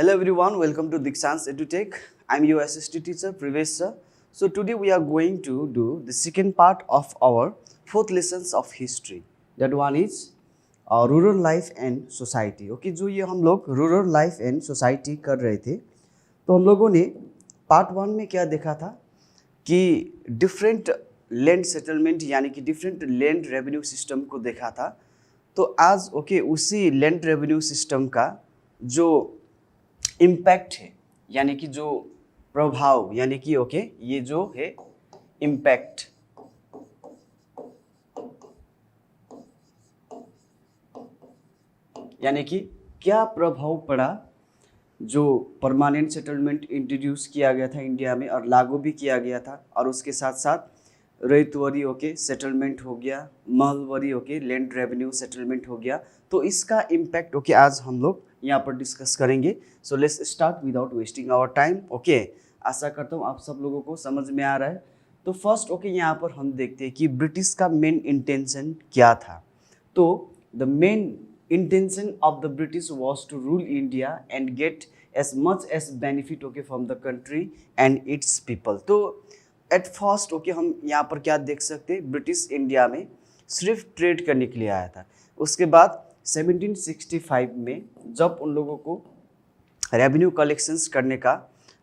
Hello everyone, welcome to Dikshant's EduTech. I'm your assistant teacher Privesh sir. So today we are going to do the second part of our fourth lessons of history. That one is rural life and society. Okay, जो ये हम लोग rural life and society कर रहे थे, तो हम लोगों ने पार्ट वन में क्या देखा था कि डिफरेंट लैंड सेटलमेंट यानी कि डिफरेंट लैंड रेवेन्यू सिस्टम को देखा था। तो आज उसी लैंड रेवेन्यू सिस्टम का जो इम्पैक्ट है यानी कि जो प्रभाव यानी कि ये जो है इम्पैक्ट यानी कि क्या प्रभाव पड़ा जो परमानेंट सेटलमेंट इंट्रोड्यूस किया गया था इंडिया में और लागू भी किया गया था, और उसके साथ साथ रैतवरी सेटलमेंट हो गया, महलवरी लैंड रेवेन्यू सेटलमेंट हो गया। तो इसका इम्पैक्ट आज हम लोग यहाँ पर डिस्कस करेंगे। So let's start without wasting our time. आशा करता हूँ आप सब लोगों को समझ में आ रहा है। तो फर्स्ट यहाँ पर हम देखते हैं कि ब्रिटिश का मेन इंटेंशन क्या था। तो the main intention of the British was to rule India and get as much as benefit from the country and its people। तो एट फर्स्ट हम यहाँ पर क्या देख सकते हैं, ब्रिटिश इंडिया में सिर्फ ट्रेड करने के लिए आया था। उसके बाद 1765 में जब उन लोगों को रेवेन्यू कलेक्शंस करने का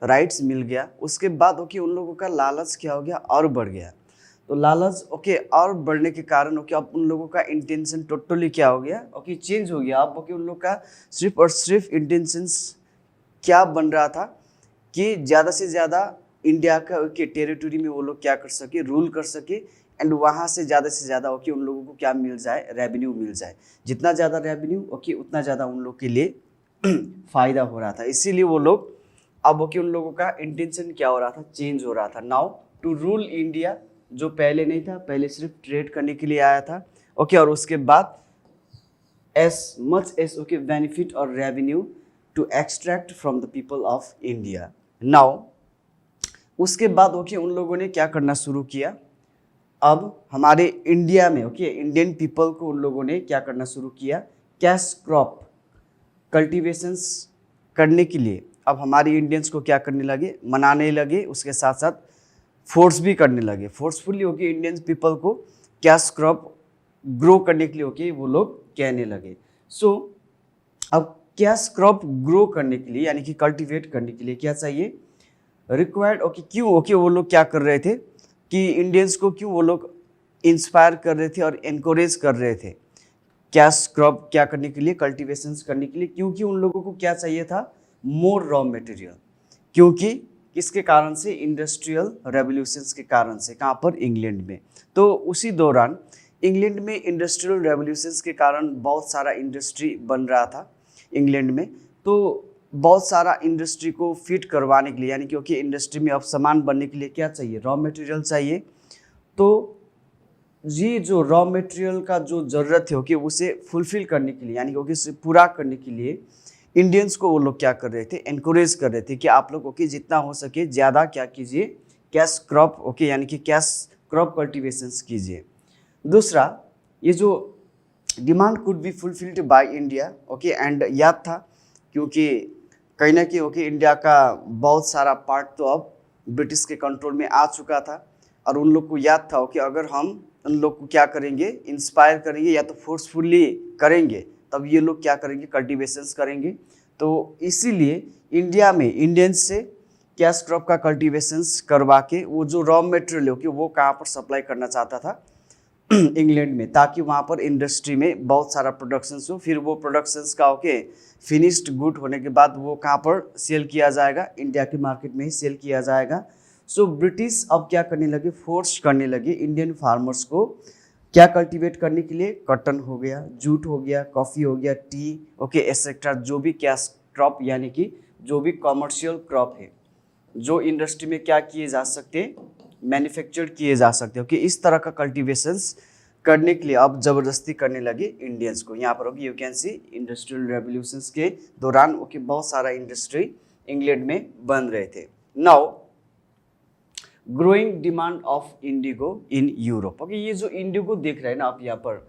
राइट्स मिल गया, उसके बाद उन लोगों का लालच क्या हो गया और बढ़ गया। तो लालच और बढ़ने के कारण अब उन लोगों का इंटेंशन टोटली क्या हो गया, चेंज हो गया। अब उन लोग का सिर्फ और सिर्फ इंटेंशंस क्या बन रहा था कि ज़्यादा से ज़्यादा इंडिया का टेरिटरी में वो लोग क्या कर सके, रूल कर सके, एंड वहाँ से ज़्यादा उन लोगों को क्या मिल जाए, रेवेन्यू मिल जाए। जितना ज़्यादा रेवेन्यू उतना ज़्यादा उन लोग के लिए फ़ायदा हो रहा था। इसीलिए वो लोग अब उन लोगों का इंटेंशन क्या हो रहा था, चेंज हो रहा था। नाउ टू रूल इंडिया, जो पहले नहीं था, पहले सिर्फ ट्रेड करने के लिए आया था। और उसके बाद एस मच एस बेनिफिट और revenue to extract from the people of India. Now उसके बाद उन लोगों ने क्या करना शुरू किया, अब हमारे इंडिया में इंडियन पीपल को उन लोगों ने क्या करना शुरू किया, कैश क्रॉप कल्टीवेशंस करने के लिए अब हमारे इंडियंस को क्या करने लगे, मनाने लगे। उसके साथ साथ फोर्स भी करने लगे, फोर्सफुली इंडियन पीपल को कैश क्रॉप ग्रो करने के लिए वो लोग कहने लगे। सो अब कैश क्रॉप ग्रो करने के लिए यानी कि कल्टीवेट करने के लिए क्या चाहिए, रिक्वायर्ड क्यों वो लोग क्या कर रहे थे कि इंडियंस को क्यों वो लोग इंस्पायर कर रहे थे और इनकरेज कर रहे थे कैश क्रॉप क्या करने के लिए, कल्टीवेशंस करने के लिए, क्योंकि उन लोगों को क्या चाहिए था, मोर रॉ मटेरियल। क्योंकि किसके कारण से, इंडस्ट्रियल रेवोल्यूशंस के कारण से। कहाँ पर, इंग्लैंड में। तो उसी दौरान इंग्लैंड में इंडस्ट्रियल रेवोल्यूशंस के कारण बहुत सारा इंडस्ट्री बन रहा था इंग्लैंड में। तो बहुत सारा इंडस्ट्री को फिट करवाने के लिए यानी क्योंकि इंडस्ट्री में अब सामान बनने के लिए क्या चाहिए, रॉ मटेरियल चाहिए। तो ये जो रॉ मटेरियल का जो ज़रूरत है उसे फुलफिल करने के लिए यानी कि उसे पूरा करने के लिए इंडियंस को वो लोग क्या कर रहे थे, एनकरेज कर रहे थे कि आप लोग जितना हो सके ज़्यादा क्या कीजिए, कैश क्रॉप यानी कि कैश क्रॉप कल्टीवेशंस कीजिए। दूसरा, ये जो demand could be fulfilled by India and याद था क्योंकि कहीं ना कहीं इंडिया का बहुत सारा पार्ट तो अब ब्रिटिश के कंट्रोल में आ चुका था, और उन लोग को याद था कि अगर हम उन लोग को क्या करेंगे, इंस्पायर करेंगे या तो फोर्सफुली करेंगे, तब ये लोग क्या करेंगे, कल्टीवेशंस करेंगे। तो इसीलिए इंडिया में इंडियंस से कैश क्रॉप का कल्टीवेशंस करवा के वो जो रॉ मटेरियल वो कहाँ पर सप्लाई करना चाहता था, इंग्लैंड में, ताकि वहाँ पर इंडस्ट्री में बहुत सारा प्रोडक्शंस हो। फिर वो प्रोडक्शंस का फिनिश्ड गुड होने के बाद वो कहाँ पर सेल किया जाएगा, इंडिया के मार्केट में ही सेल किया जाएगा। सो ब्रिटिश अब क्या करने लगे, फोर्स करने लगे इंडियन फार्मर्स को क्या कल्टीवेट करने के लिए, कॉटन हो गया, जूट हो गया, कॉफ़ी हो गया, टी एक्सेट्रा, जो भी कैश क्रॉप यानी कि जो भी कॉमर्शियल क्रॉप है जो इंडस्ट्री में क्या किए जा सकते, मैन्युफैक्चर किए जा सकते हो इस तरह का कल्टीवेशंस करने के लिए अब ज़बरदस्ती करने लगे इंडियंस को। यहाँ पर you can see industrial revolutions के दौरान बहुत सारा इंडस्ट्री इंग्लैंड में बन रहे थे। Now growing demand of Indigo in Europe. ये जो इंडिगो देख रहे हैं ना आप यहाँ पर,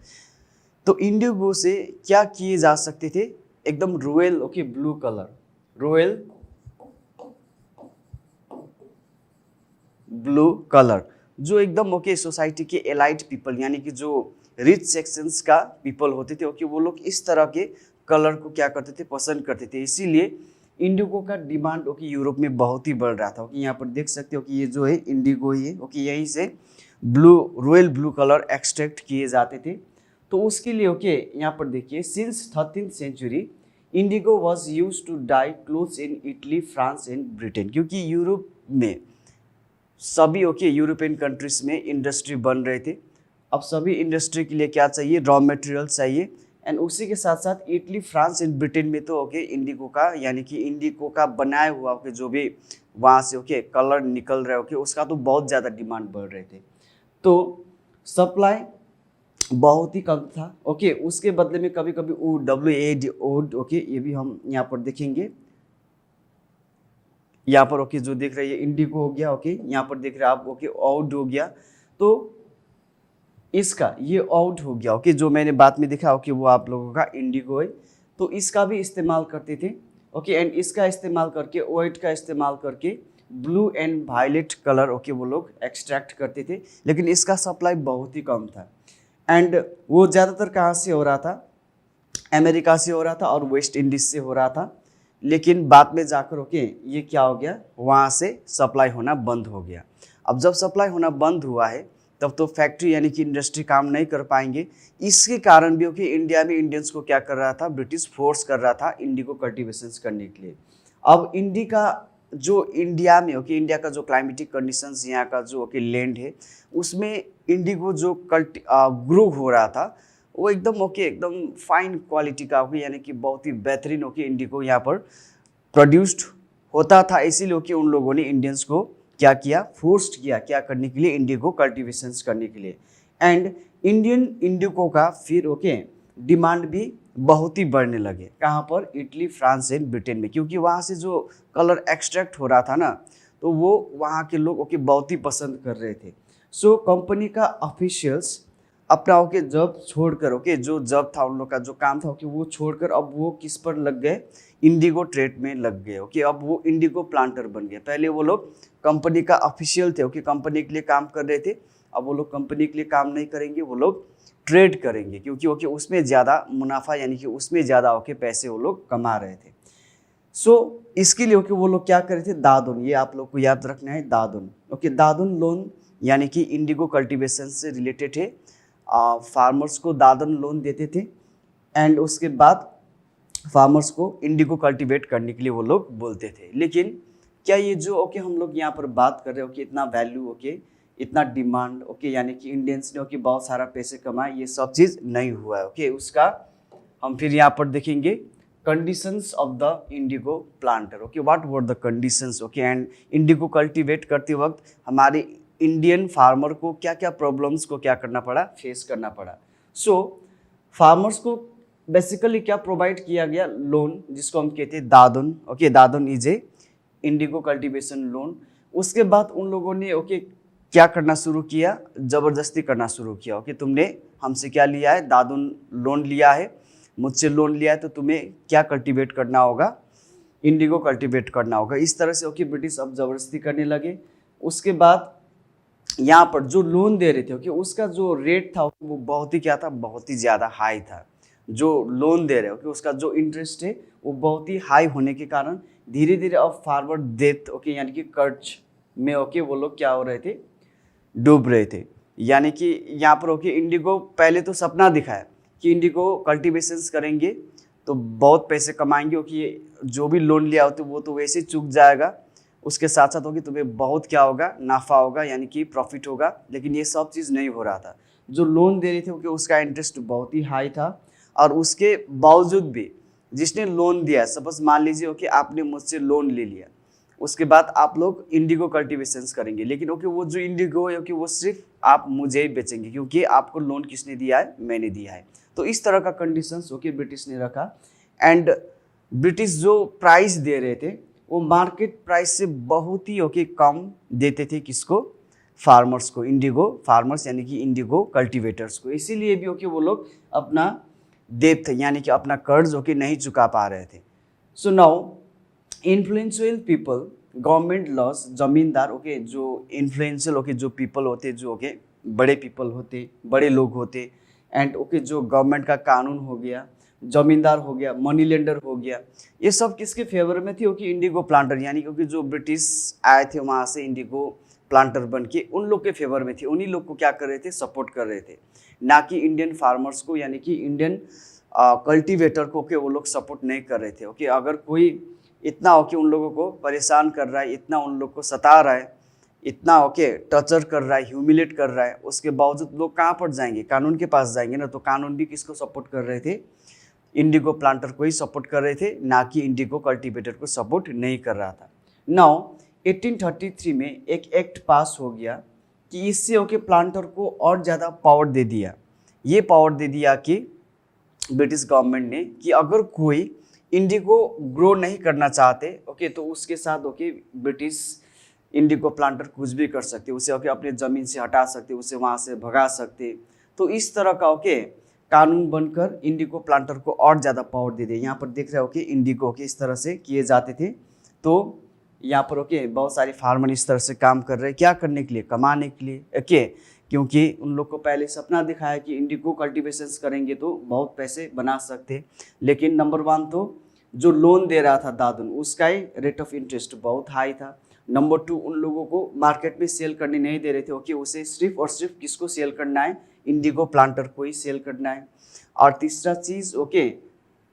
तो इंडिगो से क्या किए जा सकते थे, एकदम royal blue colour, royal blue colour, जो एकदम ओके सोसाइटी के एलाइट पीपल यानी कि जो रिच सेक्शंस का पीपल होते थे ओके, वो लोग इस तरह के कलर को क्या करते थे, पसंद करते थे। इसीलिए इंडिगो का डिमांड ओके यूरोप में बहुत ही बढ़ रहा था। ओके यहाँ पर देख सकते हो कि ये जो है इंडिगो ही है ओके, यहीं से blue royal blue colour extract किए जाते थे। तो उसके लिए ओके यहाँ पर देखिए, since 13th century indigo was use to dye clothes in Italy, France and Britain, क्योंकि यूरोप में सभी ओके यूरोपियन कंट्रीज में इंडस्ट्री बन रहे थे। अब सभी इंडस्ट्री के लिए क्या चाहिए, रॉ मटेरियल चाहिए। एंड उसी के साथ साथ इटली, फ्रांस एंड ब्रिटेन में तो ओके इंडिगो का यानी कि इंडिगो का बनाया हुआ ओके जो भी वहाँ से ओके कलर निकल रहा है ओके, उसका तो बहुत ज़्यादा डिमांड बढ़ रहे थे। तो सप्लाई बहुत ही कम था ओके। उसके बदले में कभी कभी WAD ओके, ये भी हम यहाँ पर देखेंगे। यहाँ पर ओके जो देख रहे हैं इंडिगो हो गया ओके, यहाँ पर देख रहे हैं आप ओके औड हो गया। तो इसका ये औड हो गया ओके, जो मैंने बाद में देखा ओके वो आप लोगों का इंडिगो है। तो इसका भी इस्तेमाल करते थे ओके। एंड इसका इस्तेमाल करके ओड का इस्तेमाल करके blue and violet colour okay वो लोग एक्सट्रैक्ट करते थे, लेकिन इसका सप्लाई बहुत ही कम था। एंड वो ज़्यादातर कहाँ से हो रहा था, अमेरिका से हो रहा था और वेस्ट इंडीज से हो रहा था। लेकिन बाद में जाकर ओके ये क्या हो गया, वहाँ से सप्लाई होना बंद हो गया। अब जब सप्लाई होना बंद हुआ है तब तो फैक्ट्री यानी कि इंडस्ट्री काम नहीं कर पाएंगे। इसके कारण भी ओके इंडिया में इंडियंस को क्या कर रहा था, ब्रिटिश फोर्स कर रहा था इंडिगो कल्टीवेशंस करने के लिए। अब इंडिया में ओके इंडिया का जो क्लाइमेटिक कंडीशंस, यहाँ का जो ओके लैंड है, उसमें इंडिगो जो ग्रो हो रहा था वो एकदम ओके एकदम फाइन क्वालिटी का ओके यानी कि बहुत ही बेहतरीन ओके इंडिगो यहाँ पर प्रोड्यूस्ड होता था। इसीलिए ओके उन लोगों ने इंडियंस को क्या किया, फोर्स्ड किया क्या करने के लिए, इंडिगो कल्टीवेशंस करने के लिए। एंड इंडियन इंडिगो का फिर ओके डिमांड भी बहुत ही बढ़ने लगे। कहाँ पर, इटली, फ्रांस एंड ब्रिटेन में, क्योंकि वहाँ से जो कलर एक्सट्रैक्ट हो रहा था ना, तो वो वहाँ के लोग ओके बहुत ही पसंद कर रहे थे। सो कंपनी का ऑफिशियल्स अपना ओके जॉब छोड़कर ओके जो जॉब था उन लोग का जो काम था ओके वो छोड़कर अब वो किस पर लग गए, इंडिगो ट्रेड में लग गए ओके। अब वो इंडिगो प्लांटर बन गए। पहले वो लोग कंपनी का ऑफिशियल थे ओके, कंपनी के लिए काम कर रहे थे। अब वो लोग कंपनी के लिए काम नहीं करेंगे, वो लोग ट्रेड करेंगे, क्योंकि ओके उसमें ज़्यादा मुनाफा यानी कि उसमें ज़्यादा ओके पैसे वो लोग कमा रहे थे। सो इसके लिए ओके वो लोग क्या कर रहे थे, दादुन, ये आप लोग को याद रखना है, दादुन ओके। दादुन लोन यानी कि इंडिगो कल्टीवेशन से रिलेटेड है। फार्मर्स को दादन लोन देते थे एंड उसके बाद फार्मर्स को इंडिगो कल्टीवेट करने के लिए वो लोग बोलते थे। लेकिन क्या ये जो ओके हम लोग यहाँ पर बात कर रहे हो कि इतना वैल्यू ओके, इतना डिमांड ओके, यानी कि इंडियंस ने ओके बहुत सारा पैसे कमाए, ये सब चीज़ नहीं हुआ है ओके। उसका हम फिर यहाँ पर देखेंगे conditions of the Indigo planter okay, what were the conditions okay. And Indigo cultivate करते वक्त हमारे इंडियन फार्मर को क्या क्या प्रॉब्लम्स को क्या करना पड़ा, फेस करना पड़ा। सो फार्मर्स को बेसिकली क्या प्रोवाइड किया गया, लोन, जिसको हम कहते हैं दादुन okay. Dadan is a indigo cultivation loan. उसके बाद उन लोगों ने ओके क्या करना शुरू किया, ज़बरदस्ती करना शुरू किया ओके। तुमने हमसे क्या लिया है, दादुन लोन लिया है, मुझसे लोन लिया है, तो तुम्हें क्या कल्टीवेट करना होगा, इंडिगो कल्टीवेट करना होगा। इस तरह से ओके ब्रिटिश अब ज़बरदस्ती करने लगे। उसके बाद यहाँ पर जो लोन दे रहे थे ओके, उसका जो रेट था वो बहुत ही क्या था, बहुत ही ज़्यादा हाई था। जो लोन दे रहे ओके उसका जो इंटरेस्ट है वो बहुत ही हाई होने के कारण धीरे धीरे अब फार्मर डेथ ओके यानी कि कर्ज में ओके वो लोग क्या हो रहे थे, डूब रहे थे। यानी कि यहाँ पर ओके इंडिगो पहले तो सपना दिखाया कि इंडिगो कल्टीवेशंस करेंगे तो बहुत पैसे कमाएंगे ओके, जो भी लोन लिया होते वो तो वैसे चूक जाएगा, उसके साथ साथ होगी तुम्हें बहुत क्या होगा, नाफा होगा यानी कि प्रॉफिट होगा। लेकिन ये सब चीज़ नहीं हो रहा था। जो लोन दे रहे थे ओके उसका इंटरेस्ट बहुत ही हाई था, और उसके बावजूद भी जिसने लोन दिया, सपोज मान लीजिए ओके आपने मुझसे लोन ले लिया, उसके बाद आप लोग इंडिगो कल्टीवेशंस करेंगे, लेकिन ओके वो जो इंडिगो है ओके वो सिर्फ आप मुझे ही बेचेंगे, क्योंकि आपको लोन किसने दिया है, मैंने दिया है। तो इस तरह का कंडीशंस ओके ब्रिटिश ने रखा। एंड ब्रिटिश जो प्राइस दे रहे थे वो मार्केट प्राइस से बहुत ही ओके कम देते थे, किसको, फार्मर्स को, इंडिगो फार्मर्स यानी कि इंडिगो कल्टीवेटर्स को। इसीलिए भी ओके वो लोग अपना डेब्ट यानी कि अपना कर्ज ओके नहीं चुका पा रहे थे। So now influential people, government laws, zamindar, okay, जो इन्फ्लुएंशियल, ओके, जो पीपल होते, जो ओके बड़े पीपल होते, बड़े लोग होते, एंड ओके जो गवर्नमेंट का कानून हो गया, जमींदार हो गया, मनी लेंडर हो गया, ये सब किसके फेवर में थी? ओके इंडिगो प्लांटर, यानी क्योंकि जो ब्रिटिश आए थे वहाँ से इंडिगो प्लांटर बन के उन लोग के फेवर में थी, उन्हीं लोग को क्या कर रहे थे? सपोर्ट कर रहे थे, ना कि इंडियन फार्मर्स को, यानी कि इंडियन कल्टीवेटर को के वो लोग सपोर्ट नहीं कर रहे थे। ओके अगर कोई इतना ओके उन लोगों को परेशान कर रहा है, इतना उन लोग को सता रहा है, इतना ओके टर्चर कर रहा है, ह्यूमिलेट कर रहा है, उसके बावजूद लोग कहाँ पर जाएंगे? कानून के पास जाएंगे ना। तो कानून भी किसको सपोर्ट कर रहे थे? इंडिगो प्लांटर को ही सपोर्ट कर रहे थे, ना कि इंडिगो कल्टीवेटर को सपोर्ट नहीं कर रहा था। नाउ 1833 में एक एक्ट पास हो गया कि इससे ओके प्लांटर को और ज़्यादा पावर दे दिया। ये पावर दे दिया कि ब्रिटिश गवर्नमेंट ने कि अगर कोई इंडिगो ग्रो नहीं करना चाहते ओके तो उसके साथ ओके ब्रिटिश इंडिगो प्लांटर कुछ भी कर सकते, उसे ओके अपने ज़मीन से हटा सकते, उसे वहाँ से भगा सकते। तो इस तरह का ओके कानून बनकर इंडिगो प्लांटर को और ज़्यादा पावर दे दिया। यहाँ पर देख रहे हो कि इंडिगो के इस तरह से किए जाते थे। तो यहाँ पर ओके बहुत सारे फार्मर इस तरह से काम कर रहे हैं, क्या करने के लिए? कमाने के लिए। ओके क्योंकि उन लोग को पहले सपना दिखाया कि इंडिगो कल्टीवेशंस करेंगे तो बहुत पैसे बना सकते, लेकिन नंबर 1 तो जो लोन दे रहा था दादुन उसका ही रेट ऑफ इंटरेस्ट बहुत हाई था। नंबर 2 उन लोगों को मार्केट में सेल करने नहीं दे रहे थे। ओके उसे सिर्फ और सिर्फ किसको सेल करना है? इंडिगो प्लांटर को ही सेल करना है। और तीसरा चीज़ ओके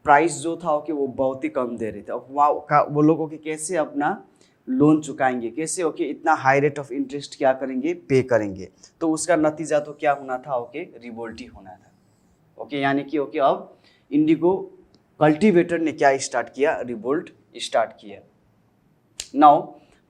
प्राइस जो था ओके वो बहुत ही कम दे रहे थे। अब वहाँ वो लोगों के कैसे अपना लोन चुकाएंगे, कैसे ओके इतना हाई रेट ऑफ इंटरेस्ट क्या करेंगे? पे करेंगे। तो उसका नतीजा तो क्या होना था? ओके रिवोल्ट ही होना था। ओके यानी कि ओके अब इंडिगो कल्टीवेटर ने क्या स्टार्ट किया? रिवोल्ट स्टार्ट किया। नाउ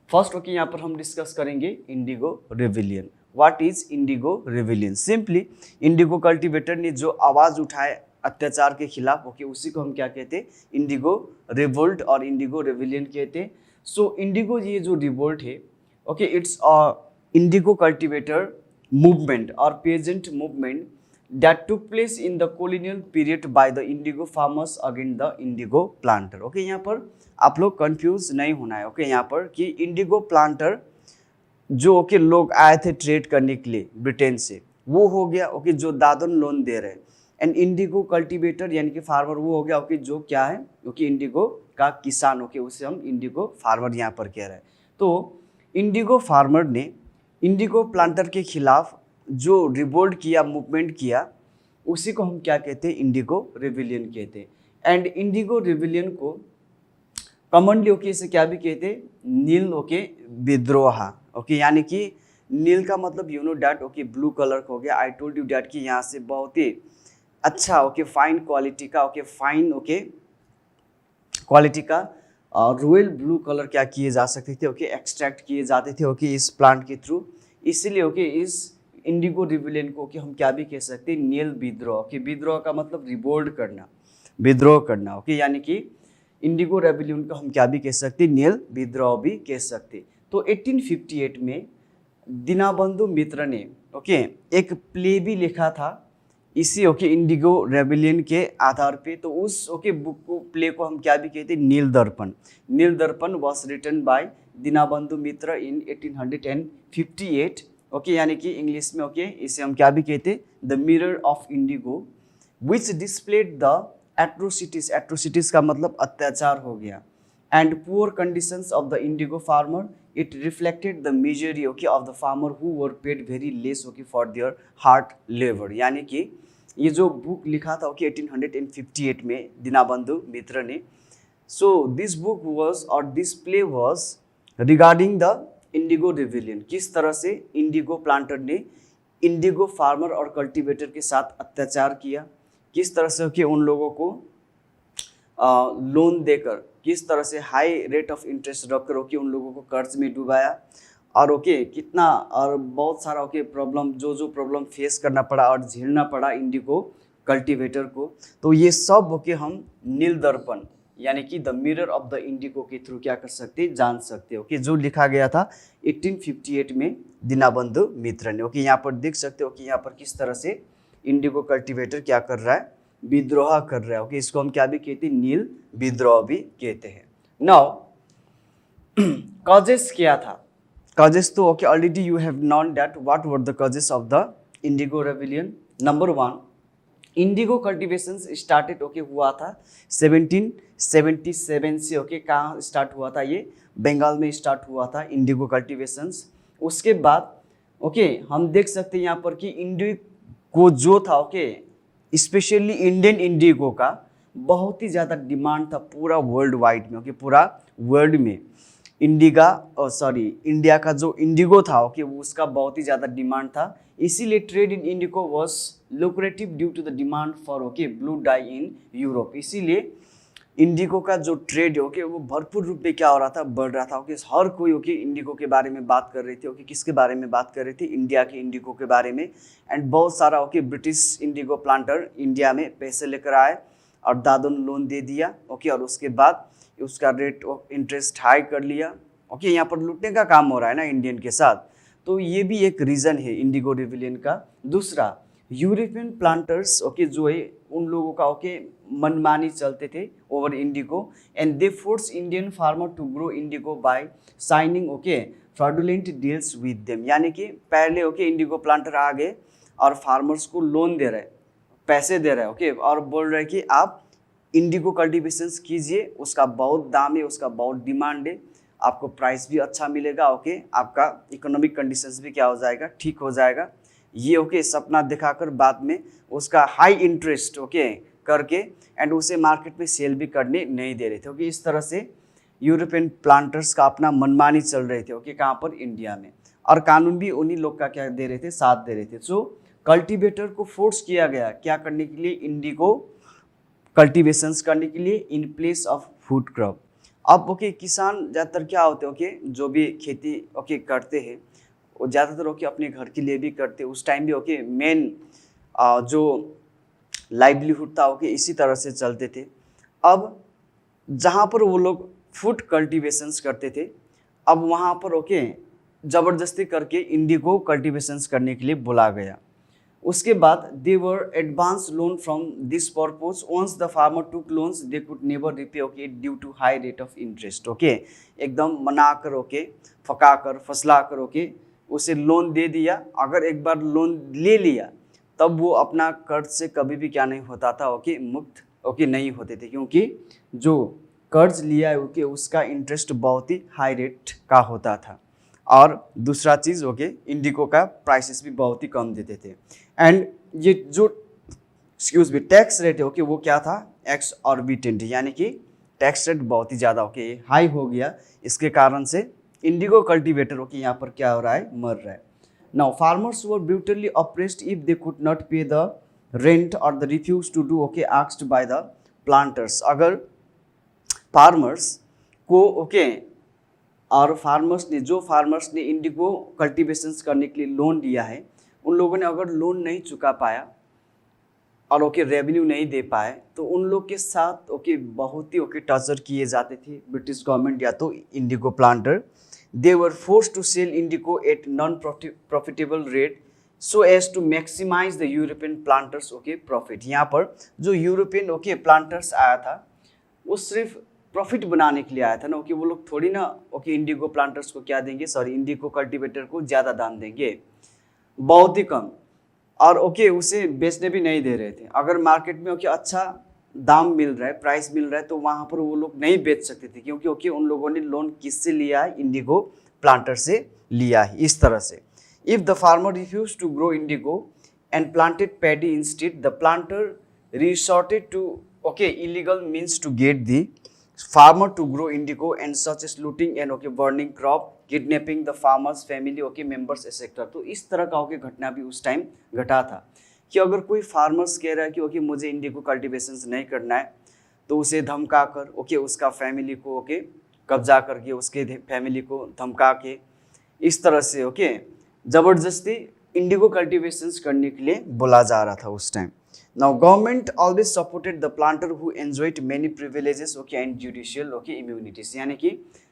फर्स्ट ओके यहाँ पर हम डिस्कस करेंगे Indigo rebellion. What is Indigo rebellion? Simply Indigo cultivator ने जो आवाज़ उठाए अत्याचार के खिलाफ ओके उसी को हम क्या कहते हैं? इंडिगो रिवोल्ट और इंडिगो रिविलियन कहते हैं। सो इंडिगो ये जो रिवोल्ट है okay it's a indigo cultivator movement और peasant movement that took place in the colonial period by the indigo farmers against the indigo planter। Okay यहाँ पर आप लोग कंफ्यूज नहीं होना है। ओके यहाँ पर कि इंडिगो प्लांटर जो ओके लोग आए थे ट्रेड करने के लिए ब्रिटेन से, वो हो गया ओके जो दादन लोन दे रहे हैं। एंड इंडिगो कल्टीवेटर यानी कि फार्मर वो हो गया ओके जो क्या है? ओके इंडिगो का किसान, ओके उसे हम इंडिगो फार्मर यहाँ पर कह रहे हैं। तो इंडिगो फार्मर ने इंडिगो प्लांटर के खिलाफ जो रिवोल्ट किया, मूवमेंट किया, उसी को हम क्या कहते हैं? इंडिगो रिविलियन कहते हैं। एंड इंडिगो रिविलियन को कॉमनली ओके इसे क्या भी कहते हैं? नील ओके विद्रोह। ओके यानी कि नील का मतलब you know that okay blue colour का हो गया। आई टोल्ड यू डैट कि यहाँ से बहुत ही अच्छा ओके फाइन क्वालिटी का ओके फाइन ओके क्वालिटी का रॉयल ब्लू कलर क्या किए जा सकते थे? ओके एक्सट्रैक्ट किए जाते थे ओके इस प्लांट के थ्रू। इसीलिए ओके इस इंडिगो रिविलियन को कि हम क्या भी कह सकते हैं? नील विद्रोह। कि विद्रोह का मतलब रिवोल्ट करना, विद्रोह करना। ओके यानी कि इंडिगो रिविलियन को हम क्या भी कह सकते हैं? नील विद्रोह भी कह सकते। तो 1858 में दीनबंधु मित्र ने ओके एक प्ले भी लिखा था इसी ओके इंडिगो रेबिलियन के आधार पे। तो उस ओके बुक को प्ले को हम क्या भी कहते हैं? नील Darpan. Neel Darpan was written by Dinabandhu Mitra in 1858 okay यानी कि इंग्लिश में ओके इसे हम क्या भी कहते हैं? The mirror of Indigo which displayed the atrocities. Atrocities का मतलब अत्याचार हो गया। And poor conditions of the Indigo farmer. It reflected the misery okay of the farmer who were paid very less okay for their hard labour. यानी कि ये जो book लिखा था ओके 1858 में दीनबंधु मित्र ने। सो दिस बुक वॉज और this play was regarding the Indigo rebellion. किस तरह से इंडिगो प्लांटर ने इंडिगो फार्मर और कल्टीवेटर के साथ अत्याचार किया, किस तरह से कि उन लोगों को लोन देकर, किस तरह से हाई रेट ऑफ इंटरेस्ट रखकर ओके उन लोगों को कर्ज में डुबाया, और ओके कितना और बहुत सारा ओके प्रॉब्लम जो प्रॉब्लम फेस करना पड़ा और झेलना पड़ा इंडिगो कल्टीवेटर को। तो ये सब ओके हम नील दर्पण यानी कि the mirror of the Indigo के थ्रू क्या कर सकते? जान सकते हो कि जो लिखा गया था 1858 में दीनबंधु मित्र ने। ओके यहाँ पर देख सकते हो कि यहाँ पर किस तरह से इंडिगो कल्टीवेटर क्या कर रहा है? विद्रोह कर रहा है। ओके इसको हम क्या भी कहते हैं? नील विद्रोह भी कहते हैं। नाउ कजेस क्या था? कजेस तो okay already you have non that what were the causes of the Indigo rebellion. Number 1, Indigo cultivation started okay हुआ था 1777 से। ओके कहाँ स्टार्ट हुआ था? ये बंगाल में स्टार्ट हुआ था इंडिगो कल्टिवेशंस। उसके बाद ओके हम देख सकते हैं यहाँ पर कि इंडिगो जो था ओके स्पेशली इंडियन इंडिगो का बहुत ही ज़्यादा डिमांड था पूरा वर्ल्ड वाइड में। ओके पूरा वर्ल्ड में इंडिया का जो इंडिगो था ओके वो उसका बहुत ही ज़्यादा डिमांड था। इसीलिए trade in indigo was lucrative due to the demand for okay blue dye in Europe. इसीलिए इंडिगो का जो ट्रेड है ओके वो भरपूर रूप में क्या हो रहा था? बढ़ रहा था। ओके हर कोई ओके इंडिगो के बारे में बात कर रहे थे। ओके किसके बारे में बात कर रहे थे? इंडिया के इंडिगो के बारे में। एंड बहुत सारा okay British Indigo planter India में पैसे लेकर आए और दादन लोन दे दिया। ओके और उसके बाद उसका रेट ऑफ इंटरेस्ट हाई कर लिया। ओके यहाँ पर लूटने का काम हो रहा है ना इंडियन के साथ। तो ये भी एक रीज़न है इंडिगो रेबिलियन का। दूसरा, यूरोपियन प्लांटर्स ओके जो है उन लोगों का ओके मनमानी चलते थे over indigo and they force Indian farmer to grow indigo by signing okay fraudulent deals with them. यानी कि पहले ओके इंडिगो प्लांटर आ गए और फार्मर्स को लोन दे रहे, पैसे दे रहे ओके और बोल रहे कि आप इंडिगो कल्टिवेशंस कीजिए, उसका बहुत दाम है, उसका बहुत डिमांड है, आपको प्राइस भी अच्छा मिलेगा। ओके आपका इकोनॉमिक कंडीशंस भी क्या हो जाएगा? ठीक हो जाएगा। ये ओके सपना दिखाकर बाद में उसका हाई इंटरेस्ट ओके करके एंड उसे मार्केट में सेल भी करने नहीं दे रहे थे। ओके इस तरह से यूरोपियन प्लांटर्स का अपना मनमानी चल रहे थे ओके कहाँ पर? इंडिया में। और कानून भी उन्हीं लोग का क्या दे रहे थे? साथ दे रहे थे। सो कल्टीवेटर को फोर्स किया गया क्या करने के लिए? इंडिगो कल्टीवेशंस करने के लिए in place of food crop. अब ओके किसान ज़्यादातर क्या होते हैं ओके जो भी खेती ओके करते हैं वो ज़्यादातर ओके अपने घर के लिए भी करते हैं। उस टाइम भी ओके मेन जो लाइवलीहुड था ओके इसी तरह से चलते थे। अब जहाँ पर वो लोग फूड कल्टीवेशंस करते थे अब वहाँ पर ओके ज़बरदस्ती करके इंडिगो कल्टीवेशंस करने के लिए बुला गया। उसके बाद they were advance loan from this purpose once the farmer took loans they could never repay okay due to high rate of interest. Okay एकदम मना कर ओके फका कर फसला कर ओके उसे लोन दे दिया। अगर एक बार लोन ले लिया तब वो अपना कर्ज से कभी भी क्या नहीं होता था ओके मुक्त ओके नहीं होते थे, क्योंकि जो कर्ज लिया है ओके उसका इंटरेस्ट बहुत ही हाई रेट का होता था। और दूसरा चीज़ ओके इंडिगो का प्राइसेस भी बहुत ही कम देते थे। एंड ये जो टैक्स रेट है ओके वो क्या था? एक्सऑर्बिटेंट, यानी कि टैक्स रेट बहुत ही ज़्यादा ओके हाई हो गया। इसके कारण से इंडिगो कल्टीवेटर ओके यहाँ पर क्या हो रहा है? मर रहा है। Now farmers were brutally oppressed if they could not pay the rent और the refuse to do okay asked by the planters. अगर फार्मर्स को ओके और फार्मर्स ने इंडिगो कल्टीवेशंस करने के लिए लोन लिया है उन लोगों ने अगर लोन नहीं चुका पाया और ओके रेवेन्यू नहीं दे पाए तो उन लोग के साथ ओके बहुत ही ओके टॉर्चर किए जाते थे ब्रिटिश गवर्नमेंट या तो indigo planter. They were force to sell indigo at non profitable rate so as to maximise the European planters okay profit. यहाँ पर जो यूरोपियन ओके प्लांटर्स आया था वो सिर्फ प्रॉफिट बनाने के लिए आया था ना। ओके वो लोग थोड़ी ना ओके इंडिगो प्लांटर्स को क्या देंगे? इंडिगो कल्टीवेटर को ज़्यादा दाम देंगे, बहुत ही कम। और ओके उसे बेचने भी नहीं दे रहे थे। अगर मार्केट में ओके अच्छा दाम मिल रहा है, प्राइस मिल रहा है तो वहाँ पर वो लोग नहीं बेच सकते थे, क्योंकि ओके उन लोगों ने लोन किससे लिया है? इंडिगो प्लांटर से लिया है। इस तरह से if the farmer refuse to grow indigo and planted paddy instead the planter resorted to okay illegal means to get the farmer to grow indigo and such as looting and okay burning crop, kidnapping the farmers family okay members etc। तो इस तरह का okay घटना भी उस time घटा था कि अगर कोई फार्मर्स कह रहा है कि ओके मुझे इंडिगो कल्टीवेशंस नहीं करना है तो उसे धमका कर ओके उसका फैमिली को ओके कब्जा करके उसके फैमिली को धमका के इस तरह से ओके ज़बरदस्ती इंडिगो कल्टीवेशंस करने के लिए बोला जा रहा था उस time. Now government always supported the planter who enjoyed many privileges okay and judicial okay immunities। यानी कि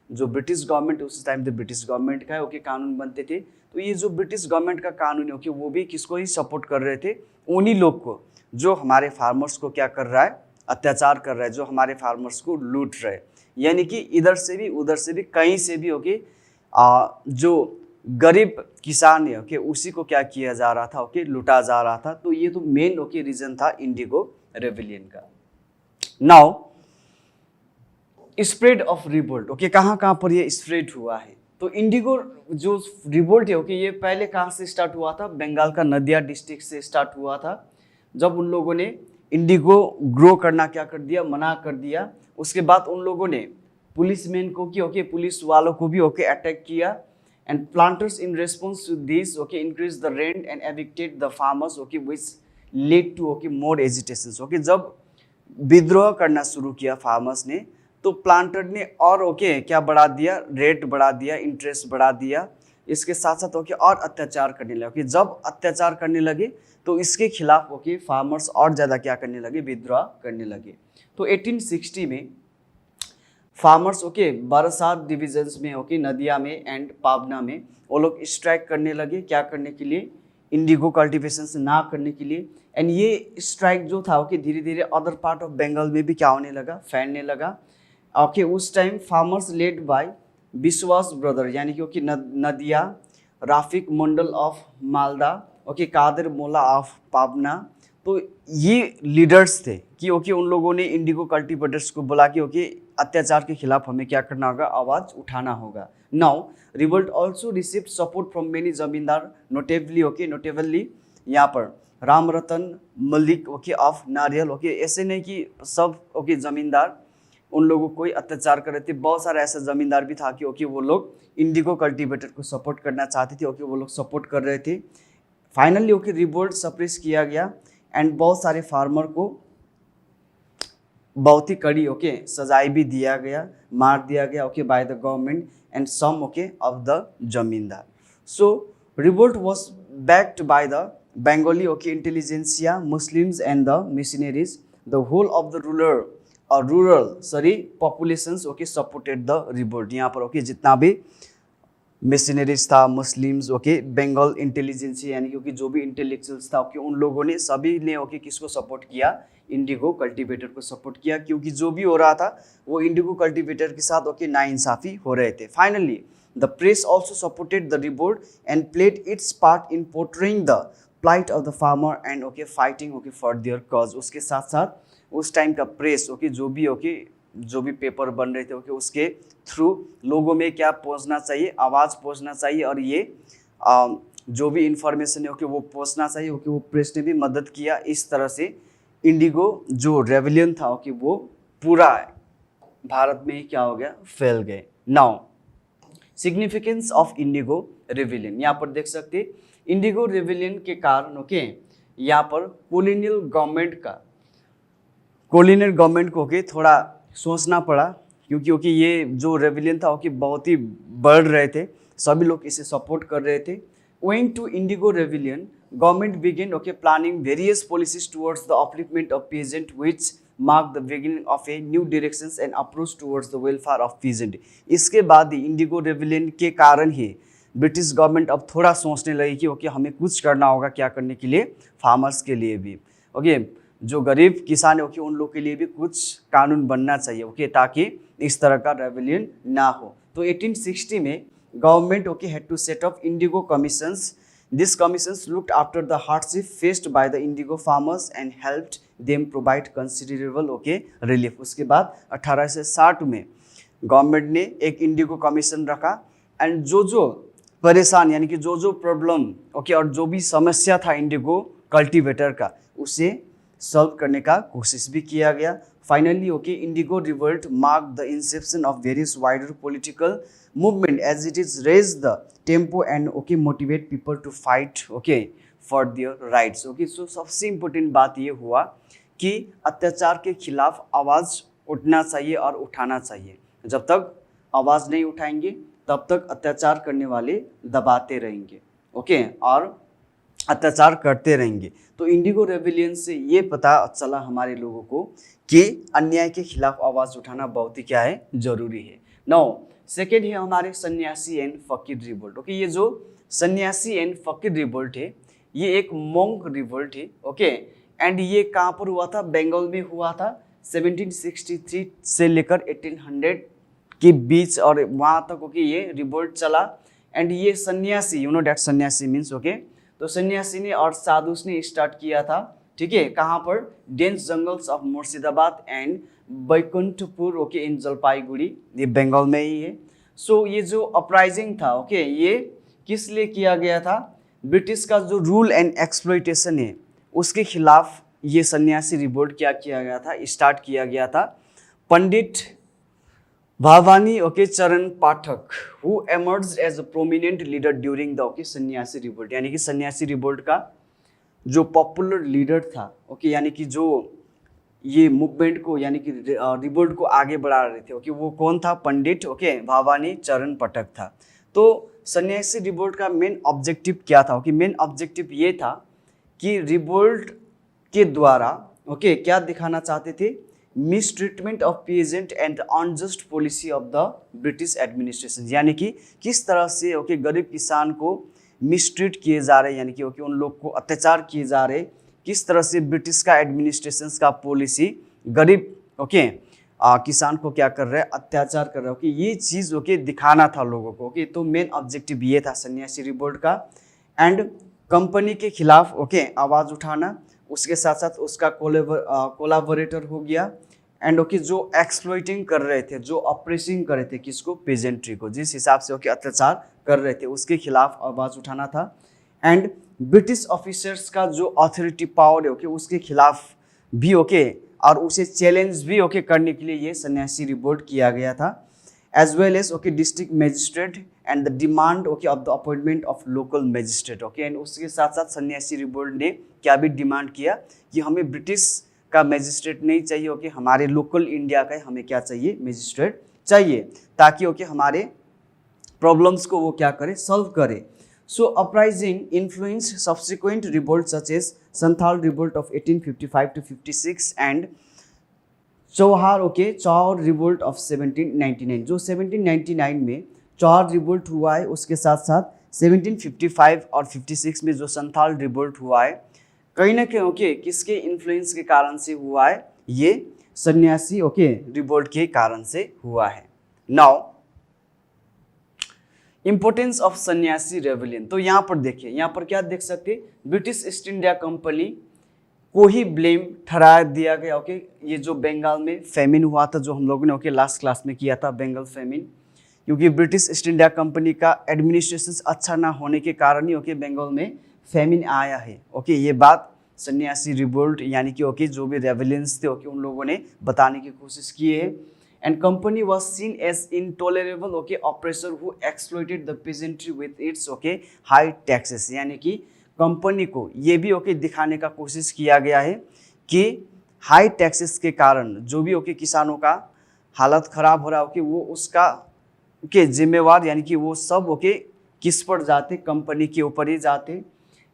जो ब्रिटिश गवर्नमेंट उस टाइम द ब्रिटिश गवर्नमेंट का ओके कानून बनते थे तो ये जो ब्रिटिश गवर्नमेंट का कानून है ओके वो भी किसको ही सपोर्ट कर रहे थे? उन्हीं लोग को जो हमारे फार्मर्स को क्या कर रहा है? अत्याचार कर रहा है, जो हमारे फार्मर्स को लूट रहे। यानी कि इधर से भी उधर से भी कहीं से भी ओके जो गरीब किसान है ओके उसी को क्या किया जा रहा था ओके लूटा जा रहा था। तो ये तो मेन ओके रीजन था इंडिगो रेविलियन का। Now spread of revolt okay कहाँ कहाँ पर ये स्प्रेड हुआ है। तो इंडिगो जो रिवोल्ट है ओके ये पहले कहाँ से स्टार्ट हुआ था, बंगाल का नदिया डिस्ट्रिक्ट से स्टार्ट हुआ था। जब उन लोगों ने इंडिगो ग्रो करना क्या कर दिया, मना कर दिया। उसके बाद उन लोगों ने पुलिसमैन को कि ओके पुलिस वालों को भी ओके अटैक किया। And planters in response to this okay increase the rent and evicted the farmers okay which led to okay more agitations okay. जब विद्रोह करना शुरू किया फार्मर्स ने तो प्लांटर ने और ओके क्या बढ़ा दिया, रेट बढ़ा दिया, इंटरेस्ट बढ़ा दिया। इसके साथ साथ ओके और अत्याचार करने लगे। ओके जब अत्याचार करने लगे तो इसके खिलाफ ओके फार्मर्स और ज़्यादा क्या करने लगे, विद्रोह करने लगे। तो 1860 में फार्मर्स ओके बरसात डिविजन्स में ओके नदिया में एंड पाबना में वो लोग स्ट्राइक करने लगे। क्या करने के लिए, इंडिगो कल्टिवेशन ना करने के लिए। एंड ये स्ट्राइक जो था ओके धीरे धीरे अदर पार्ट ऑफ बंगाल में भी क्या होने लगा, फैलने लगा। ओके उस time farmers led by Biswas brother यानी कि okay Nadia, Rafiq Mandal of Malda okay, Kader Molla of पाबना। तो ये लीडर्स थे कि ओके उन लोगों ने इंडिगो कल्टिवेटर्स को बोला कि ओके अत्याचार के खिलाफ हमें क्या करना होगा, आवाज़ उठाना होगा। Now revolt also received support from many जमींदार नोटेबली यहाँ पर राम रतन मलिक ओके ऑफ नारियल ओके। ऐसे नहीं कि सब ओके जमींदार उन लोगों को अत्याचार कर रहे थे, बहुत सारे ऐसे जमींदार भी था कि ओके वो लोग इंडिगो कल्टिवेटर को सपोर्ट करना चाहते थे ओके, वो लोग सपोर्ट कर रहे थे। फाइनली ओके रिवोल्ट सप्रेस किया गया एंड बहुत सारे फार्मर को बहुत ही कड़ी ओके सजाई भी दिया गया, मार दिया गया okay by the government and some okay of the zamindar. So revolt was backed by the Bengali okay intelligentsia, Muslims and the missionaries. The whole of the rural populations okay supported the revolt। यहाँ पर okay जितना भी missionaries था, Muslims okay, Bengal intelligence यानी क्योंकि जो भी intellectuals था ओके उन लोगों ने सभी ने ओके किसको सपोर्ट किया, इंडिगो कल्टिवेटर को सपोर्ट किया। क्योंकि जो भी हो रहा था वो इंडिगो कल्टिवेटर के साथ ओके नाइंसाफी हो रहे थे। Finally the press also supported the revolt and played it's part in portraying the plight of the farmer and okay fighting okay for their cause। उसके साथ साथ उस टाइम का प्रेस ओके जो भी पेपर बन रहे थे ओके उसके थ्रू लोगों में क्या पहुंचना चाहिए, आवाज़ पहुंचना चाहिए और ये जो भी इंफॉर्मेशन है ओके वो पहुंचना चाहिए ओके। वो प्रेस ने भी मदद किया। इस तरह से इंडिगो जो रेविलियन था ओके वो पूरा भारत में ही क्या हो गया, फैल गए। Now significance of Indigo rebellion यहाँ पर देख सकते इंडिगो रेविलियन के कारण ओके यहाँ पर कॉलोनियल गवर्नमेंट को ओके थोड़ा सोचना पड़ा। क्योंकि ओके ये जो रेविलियन था ओके बहुत ही बढ़ रहे थे, सभी लोग इसे सपोर्ट कर रहे थे। Owing to Indigo rebellion, government began okay planning various policies towards the upliftment of peasant, which marked the beginning of a new directions and approach towards the welfare of peasant। इसके बाद ही Indigo rebellion के कारण ही British government अब थोड़ा सोचने लगी कि okay हमें कुछ करना होगा, क्या करने के लिए, फार्मर्स के लिए भी ओके, जो गरीब किसान है ओके उन लोग के लिए भी कुछ कानून बनना चाहिए ओके ताकि इस तरह का रेविलियन ना हो। तो 1860 में government okay had to set up indigo commissions। These commissions looked after the hardship faced by the indigo farmers and helped them provide considerable okay relief। उसके बाद 1860 में गवर्नमेंट ने एक इंडिगो कमीशन रखा एंड जो परेशान यानी कि जो प्रॉब्लम ओके और जो भी समस्या था इंडिगो कल्टीवेटर का उसे सॉल्व करने का कोशिश भी किया गया। Finally okay Indigo revolt mark the Inception of various wider political movement as it is raise the tempo and okay motivate people to fight okay for their rights okay। so सबसे important बात ये हुआ कि अत्याचार के खिलाफ आवाज़ उठना चाहिए और उठाना चाहिए। जब तक आवाज़ नहीं उठाएंगे तब तक अत्याचार करने वाले दबाते रहेंगे ओके और अत्याचार करते रहेंगे। तो इंडिगो रेविलियन से ये पता चला हमारे लोगों को कि अन्याय के खिलाफ आवाज़ उठाना बहुत ही क्या है, ज़रूरी है। नाउ सेकेंड है हमारे सन्यासी एंड फकीर रिवोल्ट ओके। ये जो सन्यासी एंड फकीर रिवोल्ट है ये एक मोंक रिवोल्ट है ओके एंड ये कहाँ पर हुआ था, बंगाल में हुआ था। 1763 से लेकर 1800 के बीच और वहाँ तक ओके ये रिवोल्ट चला। एंड ये सन्यासी, यू नो डैट सन्यासी मीन्स ओके, तो सन्यासी ने और साधुस ने स्टार्ट किया था, ठीक है, कहाँ पर, dense jungles of Murshidabad and Baikunthpur okay in Jalpaiguri, ये बंगाल में ही है। सो ये जो अपराइजिंग था ओके, ये किस लिए किया गया था, ब्रिटिश का जो रूल एंड एक्सप्लॉइटेशन है उसके खिलाफ ये सन्यासी रिवोल्ट क्या किया गया था, स्टार्ट किया गया था। पंडित Bhawani okay Charan Pathak who emerged as a prominent leader during the okay Sanyasi revolt, यानी कि सन्यासी रिवोल्ट का जो पॉपुलर लीडर था ओके, यानी कि जो ये मूवमेंट को यानी कि रिवोल्ट को आगे बढ़ा रहे थे ओके, वो कौन था, पंडित ओके भावानी चरण पाठक था। तो सन्यासी रिवोल्ट का मेन ऑब्जेक्टिव क्या था ओके, मेन ऑब्जेक्टिव ये था कि रिवोल्ट के द्वारा ओके क्या दिखाना चाहते थे, miss treatment of peasant and unjust policy of the British administration, यानी कि किस तरह से ओके गरीब किसान को मिसट्रीट किए जा रहे, यानी कि ओके उन लोग को अत्याचार किए जा रहे, किस तरह से ब्रिटिश का एडमिनिस्ट्रेशन का पॉलिसी गरीब ओके किसान को क्या कर रहे हैं, अत्याचार कर रहे हैं ओके, ये चीज़ ओके दिखाना था लोगों को ओके। तो मेन ऑब्जेक्टिव ये था सन्यासी रिवोल्ट का। एंड कंपनी के खिलाफ ओके आवाज़ उठाना, उसके साथ साथ उसका कोलाबोरेटर हो गया। एंड ओके जो एक्सप्लॉइटिंग कर रहे थे, जो ऑपरेसिंग कर रहे थे किसको, पेजेंट्री को, जिस हिसाब से ओके अत्याचार कर रहे थे उसके खिलाफ आवाज़ उठाना था। एंड ब्रिटिश ऑफिसर्स का जो अथॉरिटी पावर है ओके उसके खिलाफ भी ओके और उसे चैलेंज भी ओके करने के लिए ये सन्यासी रिवोल्ट किया गया था। As well as okay district magistrate and the demand okay of the appointment of local magistrate okay. And उसके साथ साथ सन्यासी रिवोल्ट ने क्या भी डिमांड किया कि हमें ब्रिटिश का मजिस्ट्रेट नहीं चाहिए ओके, हमारे लोकल इंडिया का हमें क्या चाहिए, मजिस्ट्रेट चाहिए, ताकि ओके हमारे प्रॉब्लम्स को वो क्या करे, सॉल्व करे। So uprising influence subsequent revolt such as Santhal revolt of 1855 to 56 and Chuar okay Chuar revolt of 1799, जो 1799 में चौहार रिवोल्ट हुआ है, उसके साथ साथ 1755 और 56 में जो संथाल रिवोल्ट हुआ है, कहीं ना कहीं ओके किसके इन्फ्लुएंस के कारण से हुआ है, ये सन्यासी ओके रिवोल्ट के कारण से हुआ है। नाउ इंपोर्टेंस ऑफ सन्यासी रेवलियन, तो यहाँ पर देखिए, यहाँ पर क्या देख सकते, ब्रिटिश ईस्ट इंडिया कंपनी को ही ब्लेम ठहरा दिया गया ओके। ये जो बंगाल में फेमिन हुआ था, जो हम लोगों ने ओके लास्ट क्लास में किया था, बंगाल फेमिन, क्योंकि ब्रिटिश ईस्ट इंडिया कंपनी का एडमिनिस्ट्रेशन अच्छा ना होने के कारण ही ओके बंगाल में फेमिन आया है ओके। ये बात सन्यासी रिवोल्ट यानी कि ओके जो भी रेवलियंस थे ओके उन लोगों ने बताने की कोशिश की है। And company was seen as intolerable okay oppressor who exploited the peasantry with its okay high taxes, यानी कि कंपनी को ये भी ओके दिखाने का कोशिश किया गया है कि हाई टैक्सेस के कारण जो भी ओके किसानों का हालत खराब हो रहा है ओके, वो उसका ओके जिम्मेवार, यानी कि वो सब ओके किस पर जाते, कंपनी के ऊपर ही जाते।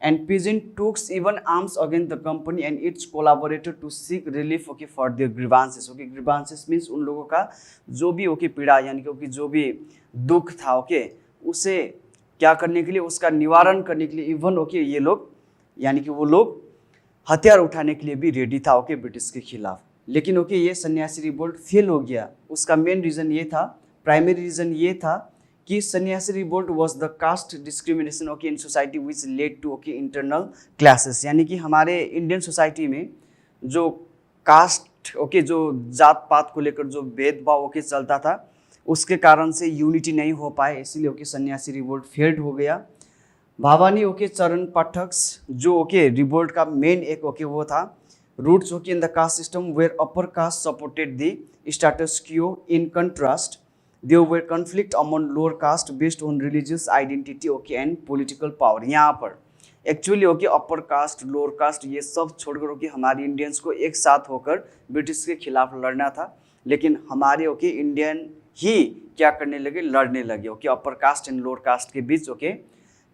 And peasant took even arms against the company and its collaborator to seek relief okay for their grievances okay। grievances means उन लोगों का जो भी ओके पीड़ा, यानी कि जो भी दुख था ओके उसे क्या करने के लिए, उसका निवारण करने के लिए इवन ओके ये लोग, यानी कि वो लोग हथियार उठाने के लिए भी रेडी था ओके ब्रिटिश के खिलाफ। लेकिन ओके ये सन्यासी रिवोल्ट फेल हो गया। उसका मेन रीज़न ये था, प्राइमरी रीज़न ये था कि Sanyasi revolt was the caste discrimination okay in society which led to okay internal classes, यानी कि हमारे इंडियन सोसाइटी में जो कास्ट ओके जो जात पात को लेकर जो भेदभाव ओके चलता था उसके कारण से यूनिटी नहीं हो पाए, इसीलिए ओके सन्यासी रिवोल्ट फेल्ड हो गया। भावानी ओके चरण पाठक जो ओके रिवोल्ट का मेन एक ओके वो था, roots okay in the caste system where upper caste supported the status quo, in contrast there were conflict among lower caste based on religious identity okay and political power। यहाँ पर actually okay upper caste lower caste ये सब छोड़कर okay हमारे Indians को एक साथ होकर ब्रिटिश के खिलाफ लड़ना था, लेकिन हमारे ओके इंडियन ही क्या करने लगे, लड़ने लगे okay upper caste and lower caste के बीच ओके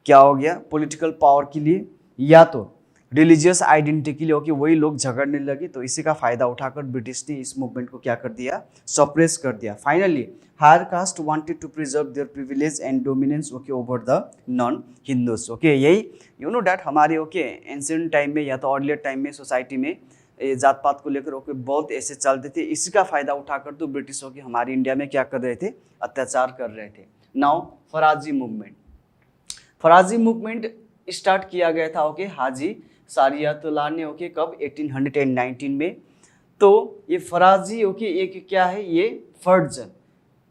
क्या हो गया, पॉलिटिकल पावर के लिए या तो रिलीजियस आइडेंटिटी के लिए ओके वही लोग झगड़ने लगे। तो इसी का फायदा उठाकर ब्रिटिश ने इस मूवमेंट को क्या कर दिया, सप्रेस कर दिया। Finally higher caste wanted to preserve their privilege and dominance okay over the non Hindus okay. यही यू नो डैट हमारे ओके एंशिएंट टाइम में या तो अर्लियर टाइम में सोसाइटी में जात पात को लेकर ओके बहुत ऐसे चलते थे। इसी का फायदा उठाकर तो ब्रिटिशों के हमारे इंडिया में क्या कर रहे थे, अत्याचार कर रहे थे। नाउ फराजी मूवमेंट, फराजी मूवमेंट स्टार्ट किया गया था ओके हाजी सारियातुल्लाह ने ओके कब 1819 में। तो ये फराजी ओके एक क्या है, ये फर्ज